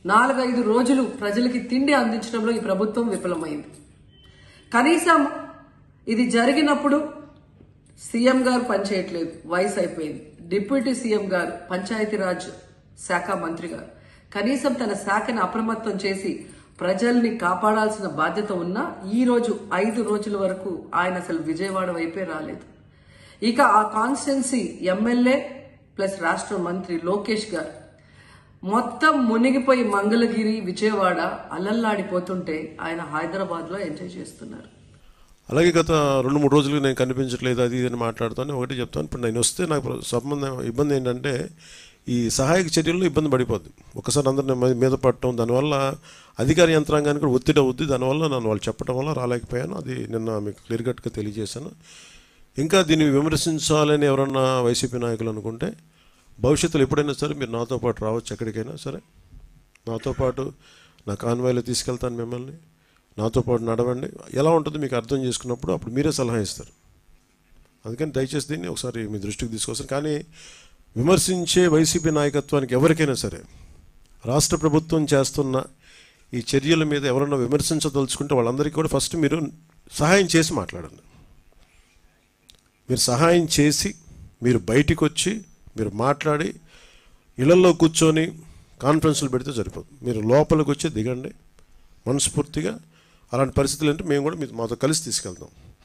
4-5 రోజులు ప్రజలకి తిండి అందించడంలో ఈ ప్రభుత్వం విఫలమైంది. కనీసం ఇది జరిగినప్పుడు సీఎం గారు పనిచేయట్లేదు, వయసు అయిపోయింది. డిప్యూటీ సీఎం గారు, పంచాయతీరాజ్ శాఖ మంత్రి గారు కనీసం తన శాఖను అప్రమత్తం చేసి ప్రజల్ని కాపాడాల్సిన బాధ్యత ఉన్నా ఈ రోజు 5 రోజుల వరకు ఆయన అసలు విజయవాడ వైపే రాలేదు. ఇక ఆ కాన్స్టిట్యున్సీ ఎమ్మెల్యే ప్లస్ రాష్ట్ర మంత్రి లోకేష్ గారు మొత్తం మునిగిపోయి మంగళగిరి, విజయవాడ అలల్లాడిపోతుంటే ఆయన హైదరాబాద్లో ఎంజాయ్ చేస్తున్నారు. అలాగే గత 2-3 రోజులుగా నేను కనిపించట్లేదు అది అని మాట్లాడుతాను. ఒకటి చెప్తాను, ఇప్పుడు నేను వస్తే నాకు ఇబ్బంది ఏంటంటే ఈ సహాయక చర్యల్లో ఇబ్బంది పడిపోద్ది. ఒకసారి అందరిని మీద పడటం, దానివల్ల అధికార యంత్రాంగానికి కూడా ఒత్తిడి అవుద్ది. దానివల్ల నన్ను వాళ్ళు చెప్పడం వల్ల రాలేకపోయాను. అది నిన్న మీకు క్లియర్ కట్గా తెలియజేశాను. ఇంకా దీన్ని విమర్శించాలని ఎవరన్నా వైసీపీ నాయకులు అనుకుంటే భవిష్యత్తులో ఎప్పుడైనా సరే మీరు నాతో పాటు రావచ్చు, ఎక్కడికైనా సరే నాతో పాటు నా కాన్వాయ్లో తీసుకెళ్తాను మిమ్మల్ని, నాతో పాటు నడవండి. ఎలా ఉంటుందో మీకు అర్థం చేసుకున్నప్పుడు అప్పుడు మీరే సలహా ఇస్తారు. అందుకని దయచేసి దీన్ని ఒకసారి మీ దృష్టికి తీసుకొస్తాను. కానీ విమర్శించే వైసీపీ నాయకత్వానికి ఎవరికైనా సరే రాష్ట్ర ప్రభుత్వం చేస్తున్న ఈ చర్యల మీద ఎవరన్నా విమర్శించదలుచుకుంటే వాళ్ళందరికీ కూడా ఫస్ట్ మీరు సహాయం చేసి మాట్లాడండి. మీరు సహాయం చేసి మీరు బయటికి వచ్చి మీరు మాట్లాడి ఇళ్లలో కూర్చొని కాన్ఫరెన్స్లు పెడితే సరిపోదు. మీరు లోపలికి వచ్చి దిగండి మనస్ఫూర్తిగా. అలాంటి పరిస్థితులు అంటే మేము కూడా మాతో కలిసి తీసుకెళ్తాం.